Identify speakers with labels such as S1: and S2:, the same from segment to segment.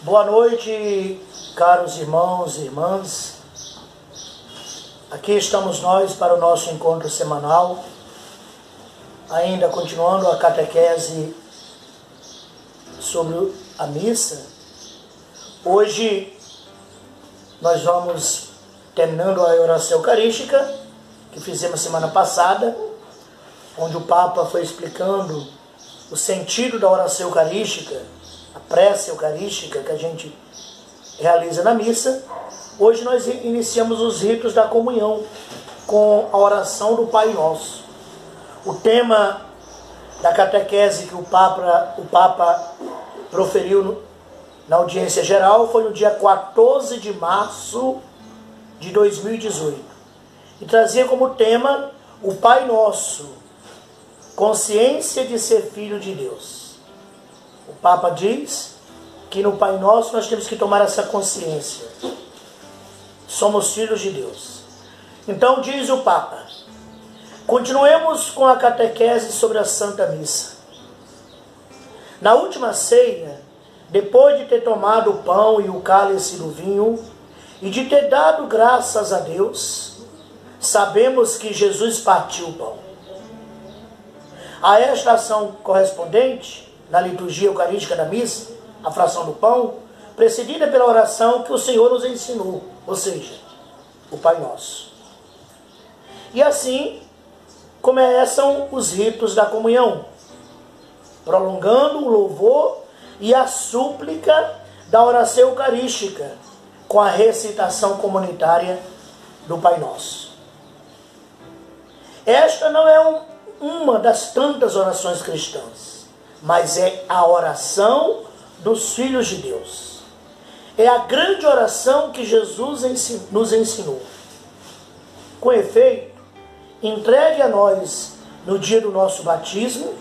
S1: Boa noite, caros irmãos e irmãs. Aqui estamos nós para o nosso encontro semanal, ainda continuando a catequese sobre a missa. Hoje nós vamos terminando a oração eucarística que fizemos semana passada, onde o Papa foi explicando o sentido da oração eucarística, a prece eucarística que a gente realiza na missa. Hoje nós iniciamos os ritos da comunhão com a oração do Pai Nosso. O tema da catequese que o Papa proferiu na audiência geral foi no dia 14 de março de 2018. E trazia como tema o Pai Nosso, consciência de ser filho de Deus. O Papa diz que no Pai Nosso nós temos que tomar essa consciência. Somos filhos de Deus. Então diz o Papa: continuemos com a catequese sobre a Santa Missa. Na última ceia, depois de ter tomado o pão e o cálice do vinho, e de ter dado graças a Deus, sabemos que Jesus partiu o pão. A esta ação correspondente, na liturgia eucarística da missa, a fração do pão, precedida pela oração que o Senhor nos ensinou, ou seja, o Pai Nosso. E assim começam os ritos da comunhão, prolongando o louvor e a súplica da oração eucarística, com a recitação comunitária do Pai Nosso. Esta não é uma das tantas orações cristãs, mas é a oração dos filhos de Deus. É a grande oração que Jesus nos ensinou. Com efeito, entregue a nós no dia do nosso batismo,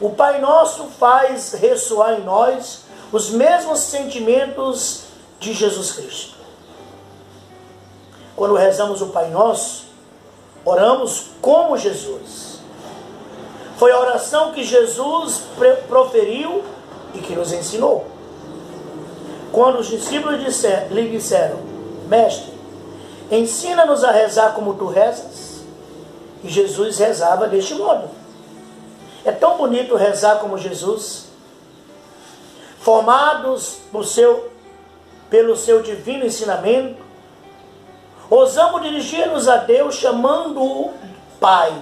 S1: o Pai Nosso faz ressoar em nós os mesmos sentimentos de Jesus Cristo. Quando rezamos o Pai Nosso, oramos como Jesus. Foi a oração que Jesus proferiu e que nos ensinou. Quando os discípulos lhe disseram: Mestre, ensina-nos a rezar como tu rezas. E Jesus rezava deste modo. É tão bonito rezar como Jesus. Formados pelo seu divino ensinamento, ousamos dirigir-nos a Deus chamando-o Pai,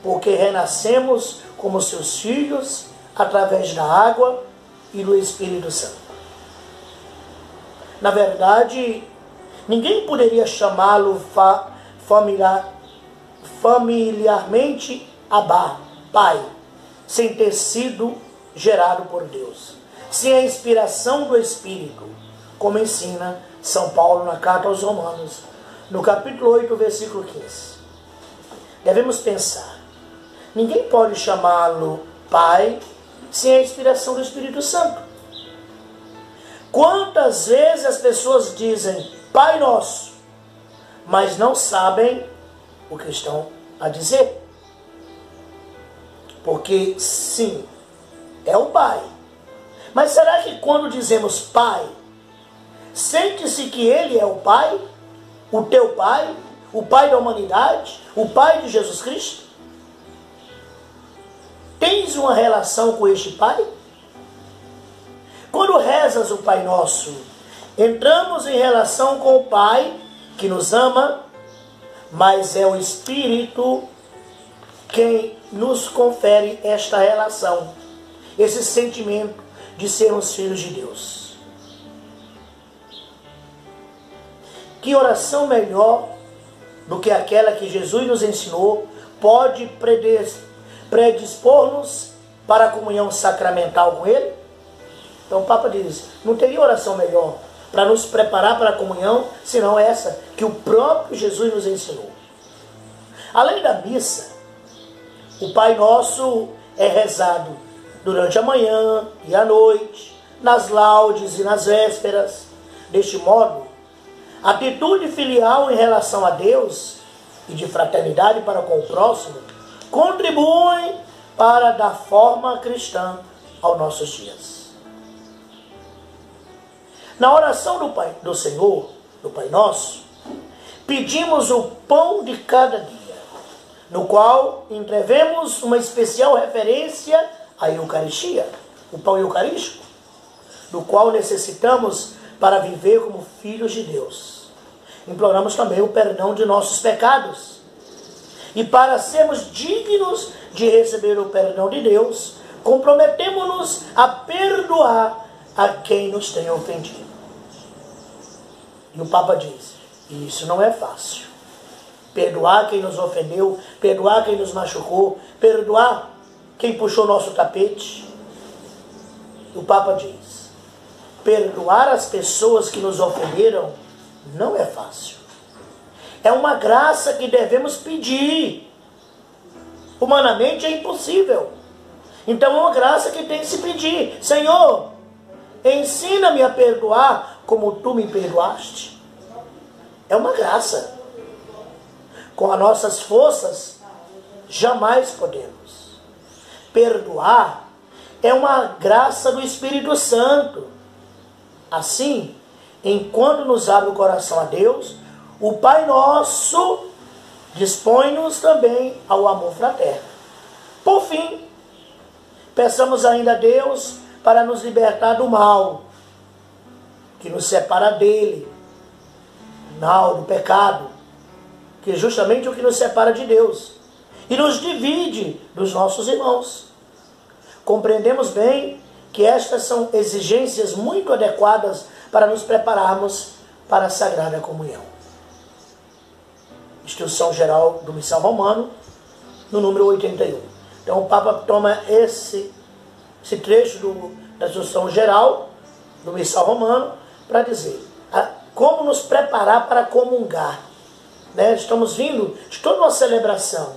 S1: porque renascemos como seus filhos através da água e do Espírito Santo. Na verdade, ninguém poderia chamá-lo familiarmente Abá, Pai, sem ter sido gerado por Deus, sem a inspiração do Espírito, como ensina São Paulo na carta aos Romanos, no capítulo 8, versículo 15. Devemos pensar: ninguém pode chamá-lo Pai sem a inspiração do Espírito Santo. Quantas vezes as pessoas dizem Pai Nosso, mas não sabem o que estão a dizer? Porque sim, é o Pai. Mas será que quando dizemos Pai, sente-se que Ele é o Pai? O teu Pai? O Pai da humanidade? O Pai de Jesus Cristo? Tens uma relação com este Pai? Quando rezas o Pai Nosso, entramos em relação com o Pai que nos ama, mas é o Espírito quem nos confere esta relação, esse sentimento de sermos filhos de Deus. Que oração melhor do que aquela que Jesus nos ensinou pode predispor-nos para a comunhão sacramental com Ele? Então o Papa diz: não teria oração melhor para nos preparar para a comunhão, senão essa que o próprio Jesus nos ensinou. Além da missa, o Pai Nosso é rezado durante a manhã e a noite, nas laudes e nas vésperas. Deste modo, a atitude filial em relação a Deus e de fraternidade para com o próximo contribuem para dar forma cristã aos nossos dias. Na oração do Senhor, do Pai Nosso, pedimos o pão de cada dia, no qual entrevemos uma especial referência à Eucaristia, o pão eucarístico, do qual necessitamos para viver como filhos de Deus. Imploramos também o perdão de nossos pecados. E para sermos dignos de receber o perdão de Deus, comprometemos-nos a perdoar a quem nos tem ofendido. E o Papa diz, isso não é fácil. Perdoar quem nos ofendeu, perdoar quem nos machucou, perdoar quem puxou nosso tapete. E o Papa diz, perdoar as pessoas que nos ofenderam não é fácil. É uma graça que devemos pedir. Humanamente é impossível. Então é uma graça que tem que se pedir. Senhor, ensina-me a perdoar como tu me perdoaste. É uma graça. Com as nossas forças, jamais podemos. Perdoar é uma graça do Espírito Santo. Assim, enquanto nos abre o coração a Deus, o Pai Nosso dispõe-nos também ao amor fraterno. Por fim, peçamos ainda a Deus para nos libertar do mal, que nos separa dele, do pecado, que é justamente o que nos separa de Deus, e nos divide dos nossos irmãos. Compreendemos bem que estas são exigências muito adequadas para nos prepararmos para a Sagrada Comunhão. Instrução Geral do Missal Romano, no número 81. Então o Papa toma esse trecho da Instrução Geral do Missal Romano para dizer como nos preparar para comungar. Né? Estamos vindo de toda uma celebração.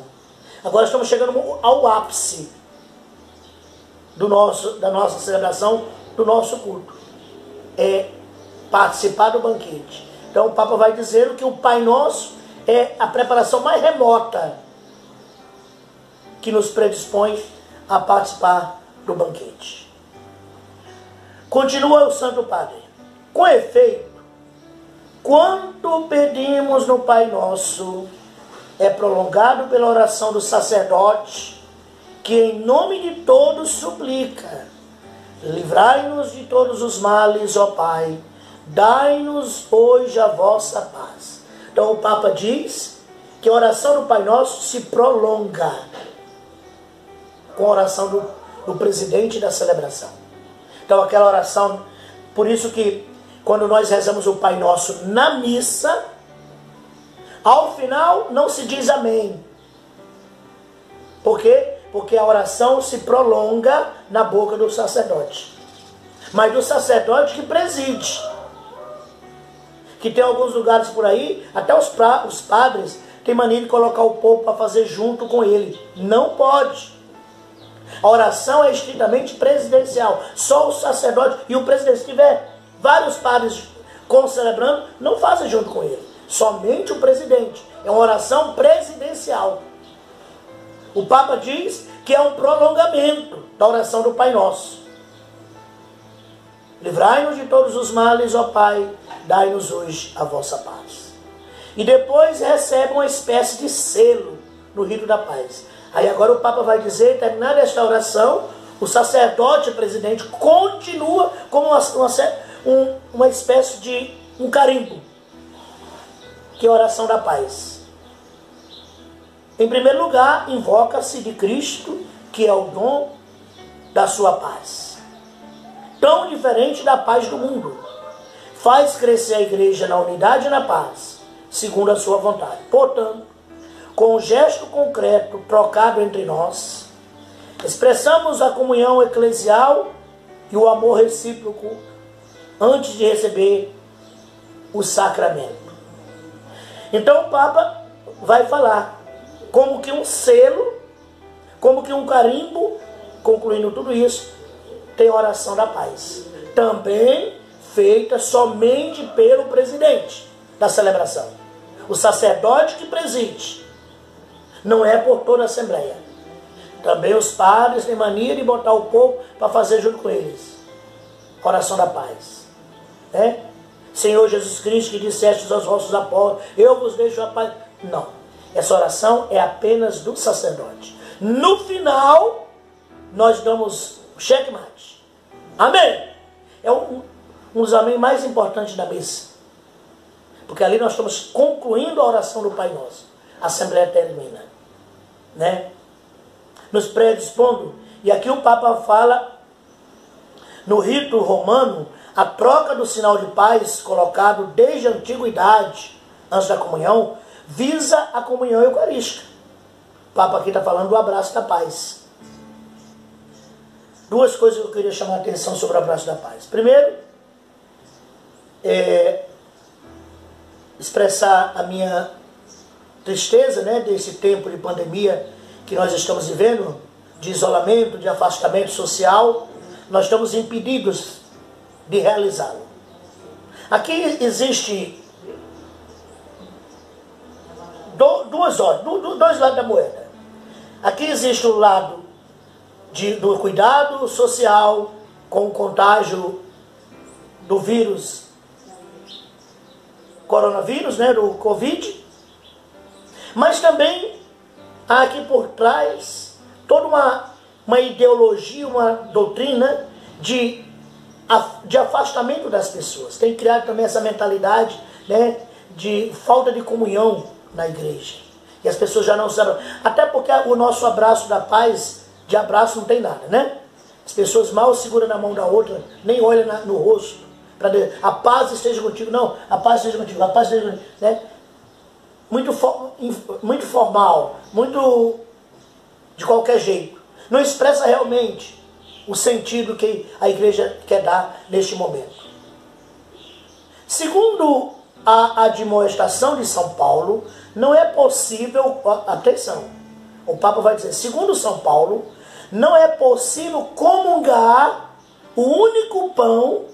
S1: Agora estamos chegando ao ápice da nossa celebração, do nosso culto. É participar do banquete. Então o Papa vai dizer que o Pai Nosso é a preparação mais remota que nos predispõe a participar do banquete. Continua o Santo Padre. Com efeito, quanto pedimos no Pai Nosso é prolongado pela oração do sacerdote, que em nome de todos suplica: livrai-nos de todos os males, ó Pai, dai-nos hoje a vossa paz. Então o Papa diz que a oração do Pai Nosso se prolonga com a oração do presidente da celebração. Então aquela oração, por isso que quando nós rezamos o Pai Nosso na missa, ao final não se diz amém. Por quê? Porque a oração se prolonga na boca do sacerdote. Mas do sacerdote que preside. Que tem alguns lugares por aí, até os padres têm mania de colocar o povo para fazer junto com ele. Não pode. A oração é estritamente presidencial. Só o sacerdote e o presidente. Se tiver vários padres concelebrando, não fazem junto com ele. Somente o presidente. É uma oração presidencial. O Papa diz que é um prolongamento da oração do Pai Nosso. Livrai-nos de todos os males, ó Pai, dai-nos hoje a vossa paz. E depois recebe uma espécie de selo no rito da paz. Aí agora o Papa vai dizer, terminada esta oração, o sacerdote presidente continua como uma espécie de um carimbo, que é a oração da paz. Em primeiro lugar, invoca-se de Cristo, que é o dom da sua paz. Tão diferente da paz do mundo. Faz crescer a igreja na unidade e na paz, segundo a sua vontade. Portanto, com um gesto concreto trocado entre nós, expressamos a comunhão eclesial e o amor recíproco antes de receber o sacramento. Então o Papa vai falar como que um selo, como que um carimbo, concluindo tudo isso, tem a oração da paz. Também feita somente pelo presidente da celebração. O sacerdote que preside. Não é por toda a Assembleia. Também os padres têm mania de botar o povo para fazer junto com eles. Oração da paz. né? Senhor Jesus Cristo, que disseste aos vossos apóstolos, eu vos deixo a paz. Não, essa oração é apenas do sacerdote. No final, nós damos checkmate. Amém? É um dos amém mais importantes da missa. Porque ali nós estamos concluindo a oração do Pai Nosso. A Assembleia termina, né? Nos predispondo. E aqui o Papa fala, no rito romano, a troca do sinal de paz, colocado desde a antiguidade, antes da comunhão, visa a comunhão eucarística. O Papa aqui está falando do abraço da paz. Duas coisas que eu queria chamar a atenção sobre o abraço da paz. Primeiro, expressar a minha tristeza, né, desse tempo de pandemia que nós estamos vivendo, de isolamento, de afastamento social. Nós estamos impedidos de realizá-lo. Aqui existe dois lados da moeda. Aqui existe o lado do cuidado social com o contágio do vírus coronavírus, né, do Covid, mas também há aqui por trás toda uma ideologia, uma doutrina de afastamento das pessoas. Tem criado também essa mentalidade, né, de falta de comunhão na igreja. E as pessoas já não sabem. Até porque o nosso abraço da paz, de abraço não tem nada, né? As pessoas mal seguram na mão da outra, nem olham no rosto, para dizer, a paz esteja contigo. Não, a paz esteja contigo, a paz esteja contigo, né? Muito formal, muito de qualquer jeito. Não expressa realmente o sentido que a igreja quer dar neste momento. Segundo a admoestação de São Paulo, não é possível, atenção, o Papa vai dizer, segundo São Paulo, não é possível comungar o único pão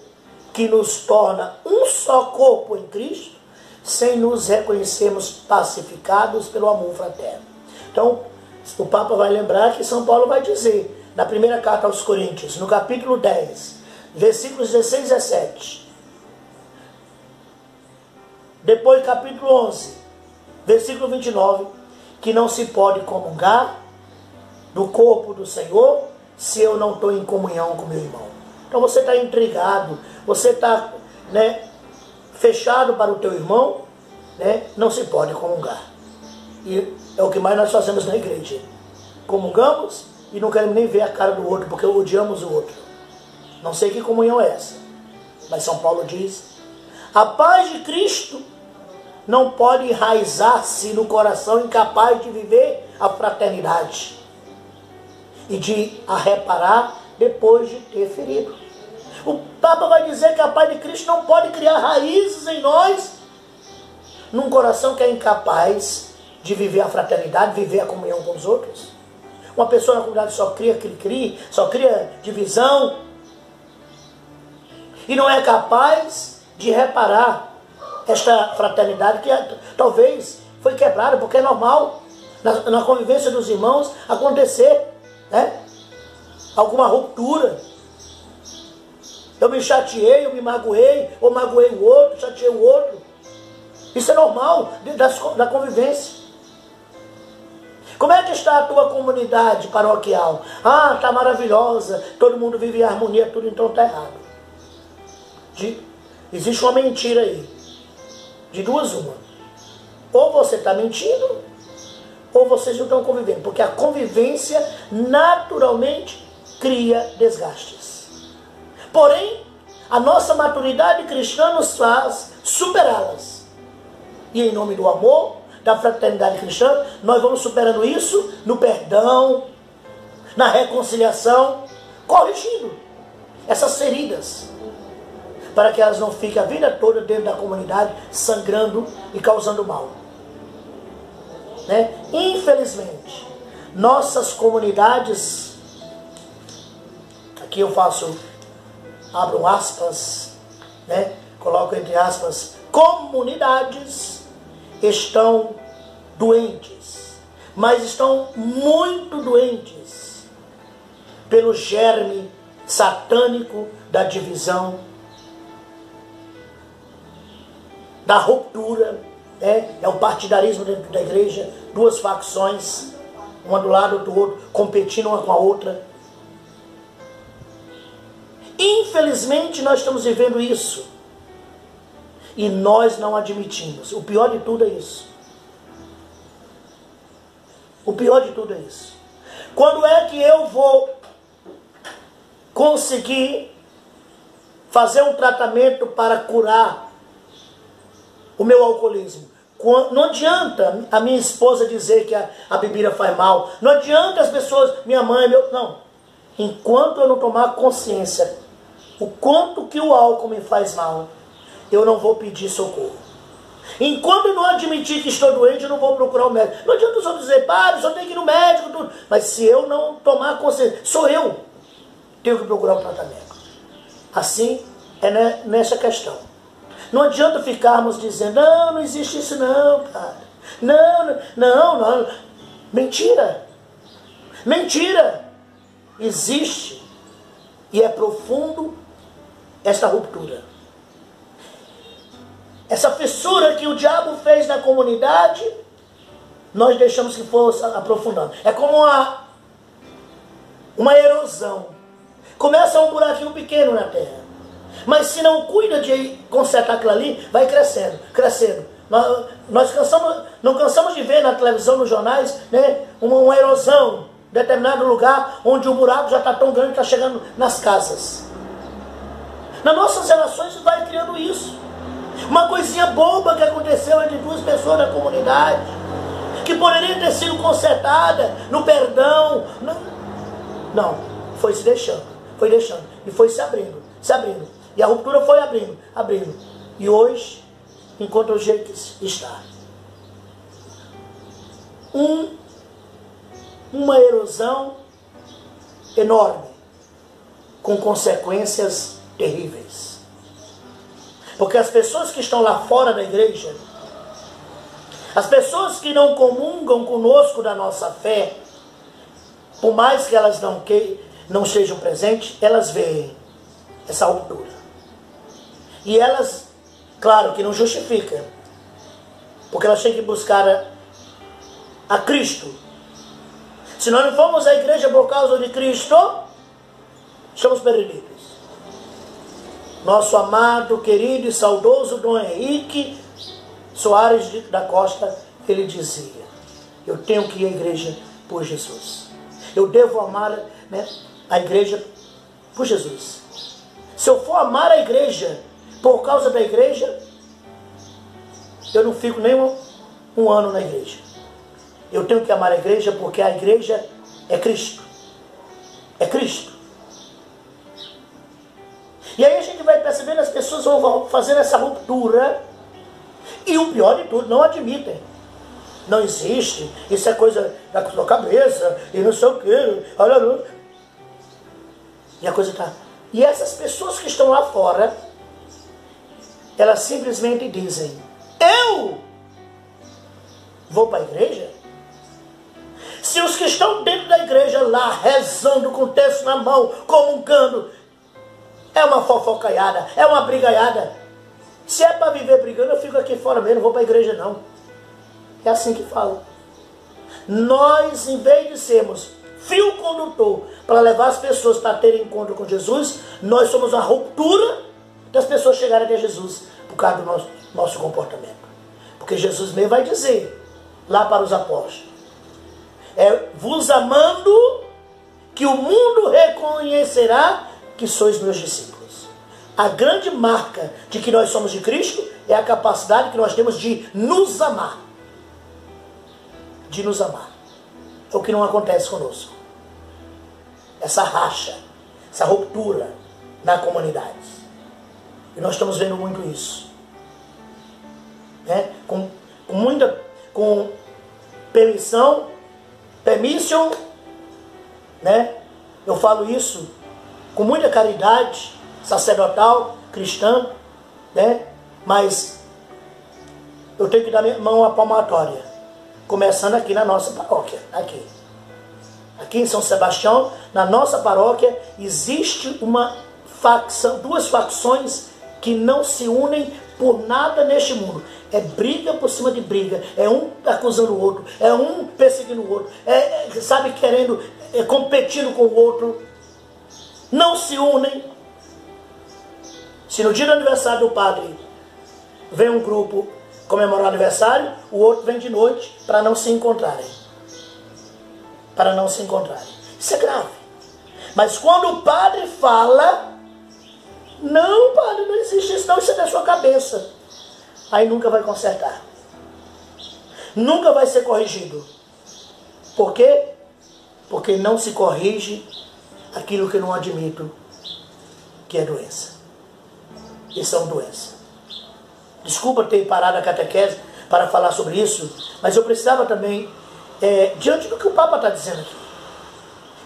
S1: que nos torna um só corpo em Cristo, sem nos reconhecermos pacificados pelo amor fraterno. Então, o Papa vai lembrar que São Paulo vai dizer, na primeira carta aos Coríntios, no capítulo 10, versículos 16 e 17. Depois, capítulo 11, versículo 29, que não se pode comungar do corpo do Senhor se eu não estou em comunhão com meu irmão. Então você está intrigado, você está, né, fechado para o teu irmão, né, não se pode comungar. E é o que mais nós fazemos na igreja. Comungamos e não queremos nem ver a cara do outro, porque odiamos o outro. Não sei que comunhão é essa, mas São Paulo diz, a paz de Cristo não pode enraizar-se no coração incapaz de viver a fraternidade e de a reparar depois de ter ferido. O Papa vai dizer que a paz de Cristo não pode criar raízes em nós, num coração que é incapaz de viver a fraternidade, viver a comunhão com os outros. Uma pessoa na comunidade só cria cri-cri, só cria divisão, e não é capaz de reparar esta fraternidade que talvez foi quebrada, porque é normal na convivência dos irmãos acontecer, né, alguma ruptura. Eu me chateei, eu me magoei, ou magoei o outro, chateei o outro. Isso é normal da convivência. Como é que está a tua comunidade paroquial? Ah, está maravilhosa, todo mundo vive em harmonia, tudo, então está errado. Existe uma mentira aí. De duas uma. Ou você está mentindo, ou vocês não estão convivendo. Porque a convivência naturalmente cria desgastes. Porém, a nossa maturidade cristã nos faz superá-las. E em nome do amor, da fraternidade cristã, nós vamos superando isso no perdão, na reconciliação, corrigindo essas feridas, para que elas não fiquem a vida toda dentro da comunidade, sangrando e causando mal. Né? Infelizmente, nossas comunidades, aqui eu abro aspas, né? Coloco entre aspas, comunidades estão doentes, mas estão muito doentes pelo germe satânico da divisão, da ruptura, é o partidarismo dentro da igreja, duas facções, uma do lado do outro, competindo uma com a outra. Infelizmente nós estamos vivendo isso. E nós não admitimos. O pior de tudo é isso. O pior de tudo é isso. Quando é que eu vou conseguir fazer um tratamento para curar o meu alcoolismo? Não adianta a minha esposa dizer que a bebida faz mal. Não adianta as pessoas, minha mãe, não. Enquanto eu não tomar consciência o quanto que o álcool me faz mal, eu não vou pedir socorro. Enquanto eu não admitir que estou doente, eu não vou procurar o médico. Não adianta os outros dizer, padre, só tem que ir no médico, tudo. Mas se eu não tomar consciência, sou eu tenho que procurar o tratamento. Assim é nessa questão. Não adianta ficarmos dizendo, não existe isso não, padre. Não. Mentira. Mentira. Existe. E é profundo esta ruptura. Essa fissura que o diabo fez na comunidade, nós deixamos que fosse aprofundando. É como uma erosão. Começa um buraquinho pequeno na terra. Mas se não cuida de consertar aquilo ali, vai crescendo, crescendo. Nós não cansamos de ver na televisão, nos jornais, né, uma erosão em determinado lugar, onde o buraco já está tão grande que está chegando nas casas. Nas nossas relações vai criando isso. Uma coisinha boba que aconteceu entre duas pessoas da comunidade, que poderia ter sido consertada no perdão. Não, foi se deixando, e foi se abrindo. E a ruptura foi abrindo. E hoje, encontra o jeito que está. Uma erosão enorme, com consequências terríveis. Porque as pessoas que estão lá fora da igreja, as pessoas que não comungam conosco da nossa fé, por mais que elas não estejam presentes, elas veem essa ruptura. E elas, claro que não justifica, porque elas têm que buscar a Cristo. Se nós não formos à igreja por causa de Cristo, estamos perdidos. Nosso amado, querido e saudoso Dom Henrique Soares da Costa, ele dizia, eu tenho que ir à igreja por Jesus. Eu devo amar, né, a igreja por Jesus. Se eu for amar a igreja por causa da igreja, eu não fico nem um ano na igreja. Eu tenho que amar a igreja porque a igreja é Cristo. É Cristo. E aí a gente vai percebendo, as pessoas vão fazendo essa ruptura. E o pior de tudo, não admitem. Não existe, isso é coisa da sua cabeça, e não sei o quê. E a coisa está. E essas pessoas que estão lá fora, elas simplesmente dizem, eu vou para a igreja? Se os que estão dentro da igreja lá, rezando com o texto na mão, comungando, é uma fofocaiada, é uma brigaiada. Se é para viver brigando, eu fico aqui fora mesmo, não vou para a igreja não. É assim que fala. Nós, em vez de sermos fio condutor para levar as pessoas para terem encontro com Jesus, nós somos uma ruptura das pessoas chegarem até Jesus por causa do nosso comportamento. Porque Jesus mesmo vai dizer lá para os apóstolos, vos amando, que o mundo reconhecerá que sois meus discípulos. A grande marca de que nós somos de Cristo é a capacidade que nós temos de nos amar. De nos amar. É o que não acontece conosco. Essa racha, essa ruptura na comunidade. E nós estamos vendo muito isso. Né? Com permission, né? Eu falo isso com muita caridade sacerdotal, cristã, né? Mas eu tenho que dar minha mão à palmatória, começando aqui na nossa paróquia, aqui em São Sebastião, na nossa paróquia, existe uma facção, duas facções que não se unem por nada neste mundo. É briga por cima de briga, é um acusando o outro, é um perseguindo o outro, sabe, querendo, competindo com o outro. Não se unem. Se no dia do aniversário do padre vem um grupo comemorar o aniversário, o outro vem de noite para não se encontrarem. Para não se encontrarem. Isso é grave. Mas quando o padre fala, não, padre, não existe isso não, isso é da sua cabeça. Aí nunca vai consertar. Nunca vai ser corrigido. Por quê? Porque não se corrige aquilo que eu não admito que é doença. Isso é uma doença. Desculpa ter parado a catequese para falar sobre isso, mas eu precisava também, diante do que o Papa está dizendo aqui.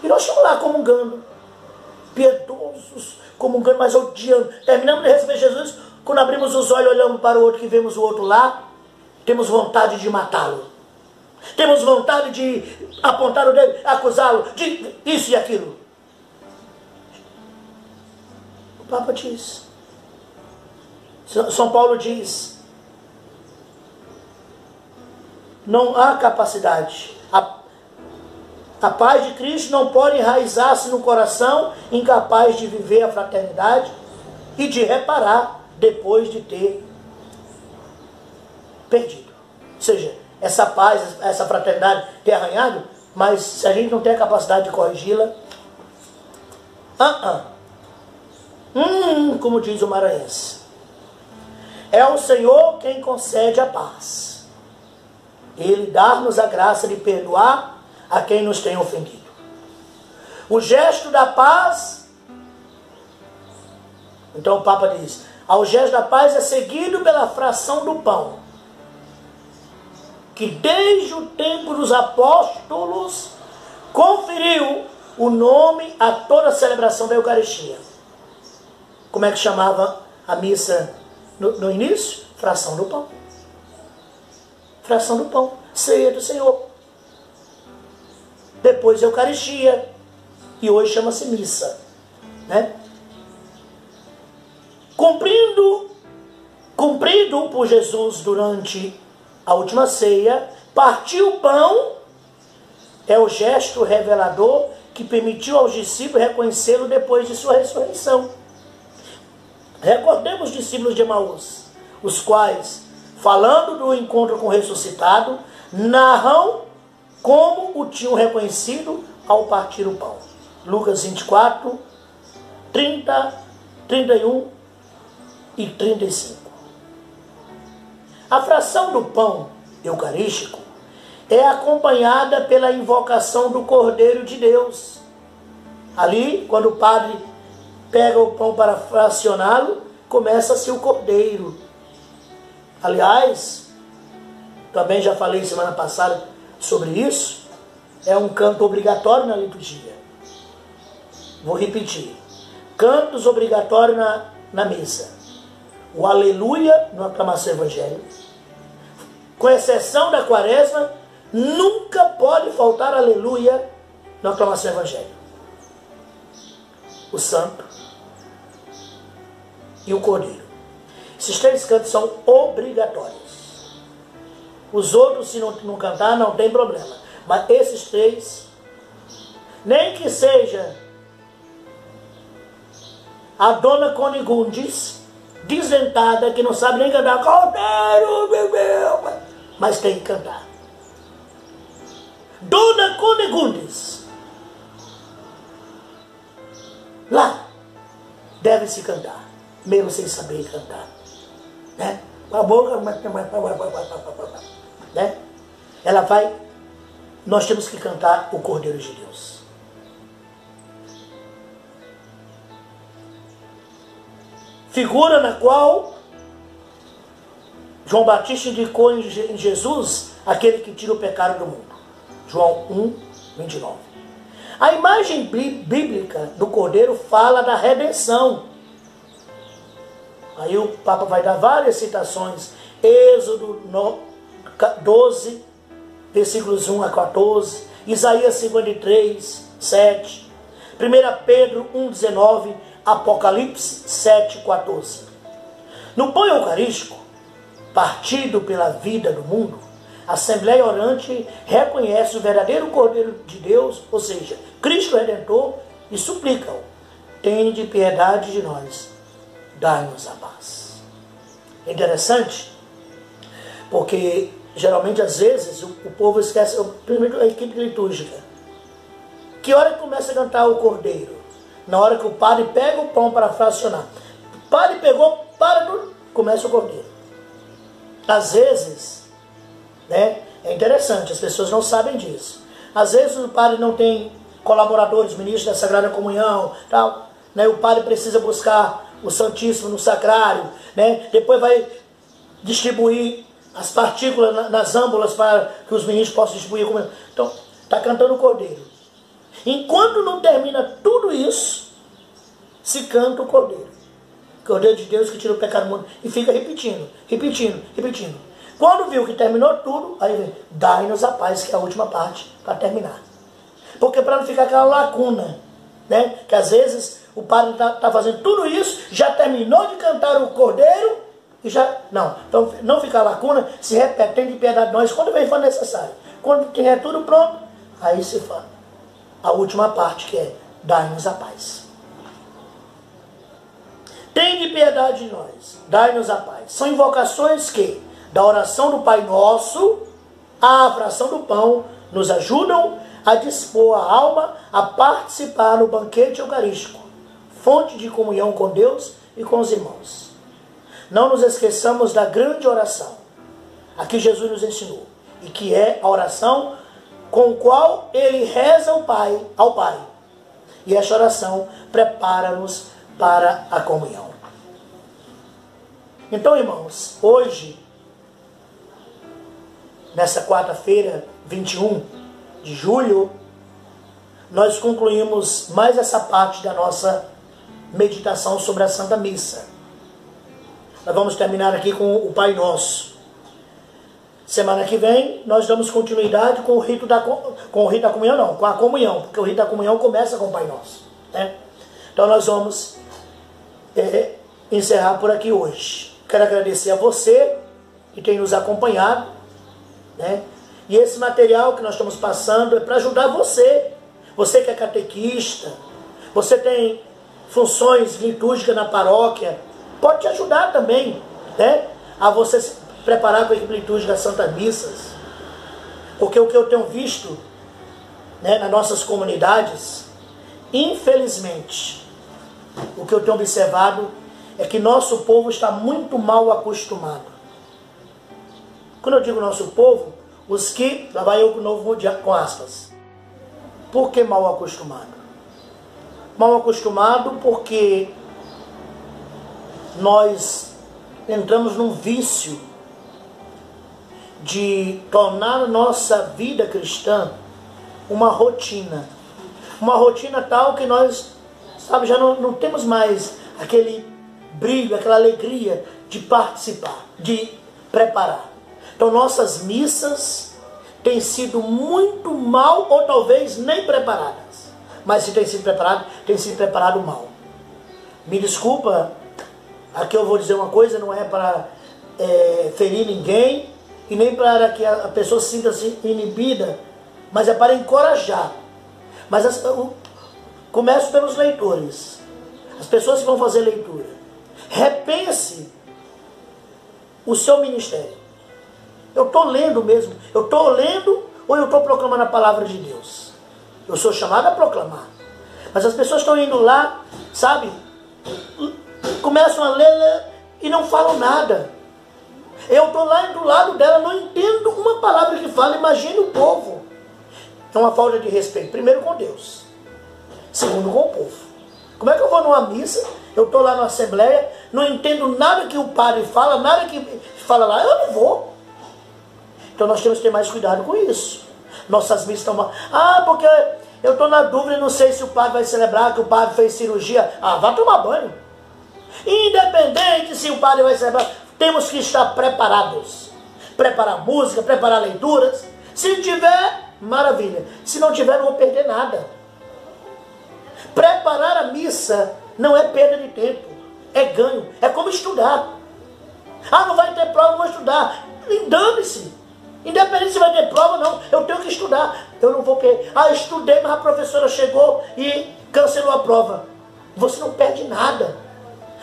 S1: E nós estamos lá comungando, piedosos, comungando, mas odiando. Terminamos de receber Jesus, quando abrimos os olhos, olhamos para o outro, que vemos o outro lá, temos vontade de matá-lo. Temos vontade de apontar o dedo, acusá-lo de isso e aquilo. O Papa diz, São Paulo diz, não há capacidade. A paz de Cristo não pode enraizar-se no coração incapaz de viver a fraternidade e de reparar depois de ter perdido. Ou seja, essa paz, essa fraternidade ter arranhado, mas se a gente não tem a capacidade de corrigi-la, como diz o maranhense, é o Senhor quem concede a paz. Ele dá-nos a graça de perdoar a quem nos tem ofendido. O gesto da paz, então o Papa diz, ao gesto da paz é seguido pela fração do pão, que desde o tempo dos apóstolos conferiu o nome a toda a celebração da Eucaristia. Como é que chamava a missa no início? Fração do pão. Fração do pão. Ceia do Senhor. Depois Eucaristia. E hoje chama-se missa. Né? Cumprido por Jesus durante a última ceia, partir o pão é o gesto revelador que permitiu aos discípulos reconhecê-lo depois de sua ressurreição. Recordemos os discípulos de Emaús, os quais, falando do encontro com o ressuscitado, narram como o tinham reconhecido ao partir o pão. Lucas 24, 30, 31 e 35. A fração do pão eucarístico é acompanhada pela invocação do Cordeiro de Deus. Ali, quando o padre pega o pão para fracioná-lo, começa-se o Cordeiro. Aliás, também já falei semana passada sobre isso, é um canto obrigatório na liturgia. Vou repetir. Cantos obrigatórios na missa. O Aleluia no aclamação evangélica. Com exceção da Quaresma, nunca pode faltar Aleluia na aclamação evangélica. O Santo e o Cordeiro. Esses três cantos são obrigatórios. Os outros, se não cantar, não tem problema. Mas esses três, nem que seja a dona Conigundes, desdentada, que não sabe nem cantar, Cordeiro, meu, mas tem que cantar. Dona Conigundes, lá, deve-se cantar, mesmo sem saber cantar. Né? Com a boca, né? Ela vai, nós temos que cantar o Cordeiro de Deus. Figura na qual João Batista indicou em Jesus aquele que tira o pecado do mundo. João 1, 29. A imagem bíblica do Cordeiro fala da redenção. Aí o Papa vai dar várias citações. Êxodo 12, versículos 1 a 14. Isaías 53, 7. 1 Pedro 1, 19. Apocalipse 7, 14. No pão eucarístico, partido pela vida do mundo, a Assembleia Orante reconhece o verdadeiro Cordeiro de Deus, ou seja, Cristo Redentor, e suplica-o: tende piedade de nós, dai-nos a paz. É interessante, porque geralmente, às vezes, o povo esquece, primeiro a equipe litúrgica. Que hora que começa a cantar o Cordeiro? Na hora que o padre pega o pão para fracionar. O padre pegou, para tudo, começa o Cordeiro. Às vezes, né, é interessante, as pessoas não sabem disso. Às vezes o padre não tem colaboradores, ministros da Sagrada Comunhão, tal, né, o padre precisa buscar o Santíssimo no sacrário, né, depois vai distribuir as partículas nas âmbulas para que os ministros possam distribuir. Então, está cantando o Cordeiro. Enquanto não termina tudo isso, se canta o Cordeiro. Cordeiro de Deus que tira o pecado do mundo. E fica repetindo, repetindo, repetindo. Quando viu que terminou tudo, aí vem: dai-nos a paz, que é a última parte, para terminar. Porque para não ficar aquela lacuna, né? Que às vezes o padre está fazendo tudo isso, já terminou de cantar o Cordeiro, e já, não. Então não fica lacuna, se repete: tem de piedade de nós, quando vem for necessário. Quando tiver tudo pronto, aí se fala a última parte, que é: dai-nos a paz. Tem de piedade de nós, dai-nos a paz. São invocações que, da oração do Pai Nosso à fração do pão, nos ajudam a dispor a alma a participar no banquete eucarístico, fonte de comunhão com Deus e com os irmãos. Não nos esqueçamos da grande oração a que Jesus nos ensinou, e que é a oração com a qual ele reza ao Pai. E esta oração prepara-nos para a comunhão. Então, irmãos, hoje, nessa quarta-feira, 21 de julho, nós concluímos mais essa parte da nossa meditação sobre a Santa Missa. Nós vamos terminar aqui com o Pai Nosso. Semana que vem, nós damos continuidade com o rito da comunhão, não, com a comunhão, porque o rito da comunhão começa com o Pai Nosso, né? Então nós vamos encerrar por aqui hoje. Quero agradecer a você que tem nos acompanhado, né? E esse material que nós estamos passando é para ajudar você. Você que é catequista, você tem funções litúrgicas na paróquia, pode te ajudar também, né? A você se preparar com a equipe litúrgica das Santas Missas. Porque o que eu tenho visto, né, nas nossas comunidades, infelizmente, o que eu tenho observado é que nosso povo está muito mal acostumado. Quando eu digo nosso povo, os que, lá vai eu com o novo mundial, com aspas. Por que mal acostumado? Mal acostumado porque nós entramos num vício de tornar a nossa vida cristã uma rotina. Uma rotina tal que nós, sabe, já não temos mais aquele brilho, aquela alegria de participar, de preparar. Então nossas missas têm sido muito mal, ou talvez nem preparadas. Mas se tem sido preparado mal. Me desculpa, aqui eu vou dizer uma coisa, não é para ferir ninguém, e nem para que a pessoa se sinta inibida, mas é para encorajar. Mas começo pelos leitores, as pessoas que vão fazer leitura. Repense o seu ministério. Eu estou lendo mesmo, eu estou lendo ou eu estou proclamando a palavra de Deus? Eu sou chamado a proclamar. Mas as pessoas estão indo lá, sabe, começam a ler e não falam nada. Eu estou lá do lado dela, não entendo uma palavra que fala, imagine o povo. É uma falta de respeito, primeiro com Deus, segundo com o povo. Como é que eu vou numa missa, eu estou lá na assembleia, não entendo nada que o padre fala, nada que fala lá, eu não vou. Então nós temos que ter mais cuidado com isso. Nossas missas estão mal. Ah, porque eu estou na dúvida, não sei se o padre vai celebrar, que o padre fez cirurgia. Ah, vá tomar banho. Independente se o padre vai celebrar, temos que estar preparados. Preparar música, preparar leituras. Se tiver, maravilha. Se não tiver, não vou perder nada. Preparar a missa não é perda de tempo, é ganho. É como estudar. Ah, não vai ter prova, eu vou estudar. Dane-se. Independente se vai ter prova ou não, eu tenho que estudar. Eu não vou perder. Ah, estudei, mas a professora chegou e cancelou a prova. Você não perde nada.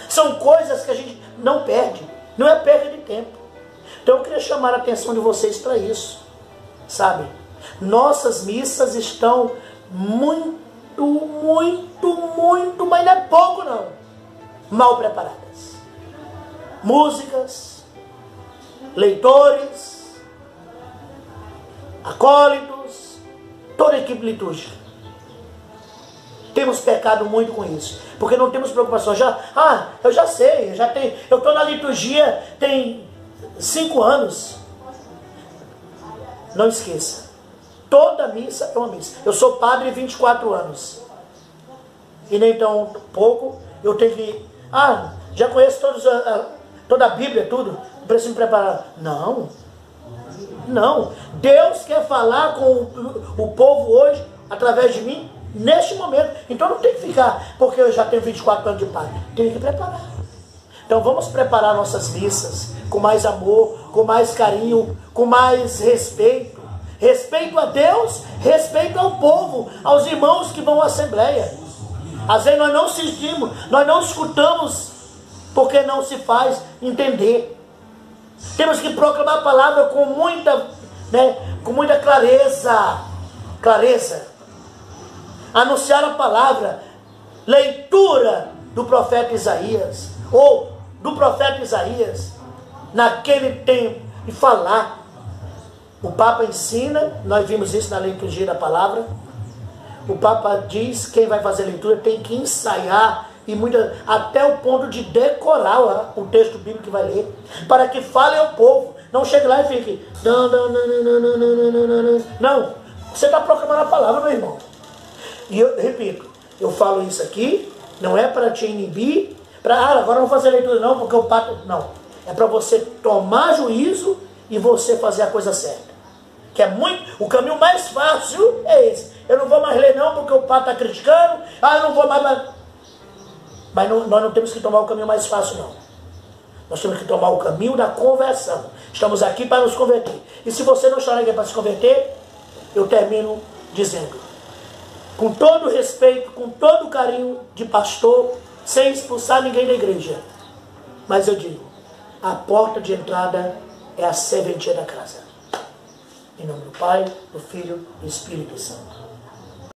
S1: São coisas que a gente não perde. Não é perda de tempo. Então eu queria chamar a atenção de vocês para isso. Sabe? Nossas missas estão muito, mas não é pouco não, mal preparadas. Músicas, leitores, acólitos, toda a equipe litúrgica. Temos pecado muito com isso, porque não temos preocupação. Eu já sei, eu estou na liturgia tem 5 anos. Não esqueça, toda missa é uma missa. Eu sou padre há 24 anos. E nem tão pouco, eu tenho que... já conheço toda a Bíblia, tudo. Não preciso me preparar. Não. Deus quer falar com o povo hoje, através de mim, neste momento. Então não tem que ficar, porque eu já tenho 24 anos de padre. Tenho que preparar. Então vamos preparar nossas missas com mais amor, com mais carinho, com mais respeito. Respeito a Deus, respeito ao povo, aos irmãos que vão à Assembleia. Às vezes nós não sentimos, nós não escutamos, porque não se faz entender. Temos que proclamar a palavra com muita clareza. Anunciar a palavra, leitura do profeta Isaías, ou do profeta Isaías, naquele tempo, e falar. O Papa ensina, nós vimos isso na liturgia da palavra. O Papa diz, quem vai fazer leitura tem que ensaiar, até o ponto de decorar o texto bíblico que vai ler, para que fale ao povo. Não chegue lá e fique... Não, você está proclamando a palavra, meu irmão. E eu repito, eu falo isso aqui, não é para te inibir, agora não vou fazer leitura não, porque o Papa... Não, é para você tomar juízo e você fazer a coisa certa. Que é o caminho mais fácil é esse. Eu não vou mais ler não, porque o Papa está criticando. Eu não vou mais... Mas nós não temos que tomar o caminho mais fácil não. Nós temos que tomar o caminho da conversão. Estamos aqui para nos converter. E se você não está aqui para se converter, eu termino dizendo, com todo respeito, com todo carinho de pastor, sem expulsar ninguém da igreja, mas eu digo, a porta de entrada é a serventia da casa. Em nome do Pai, do Filho e do Espírito Santo.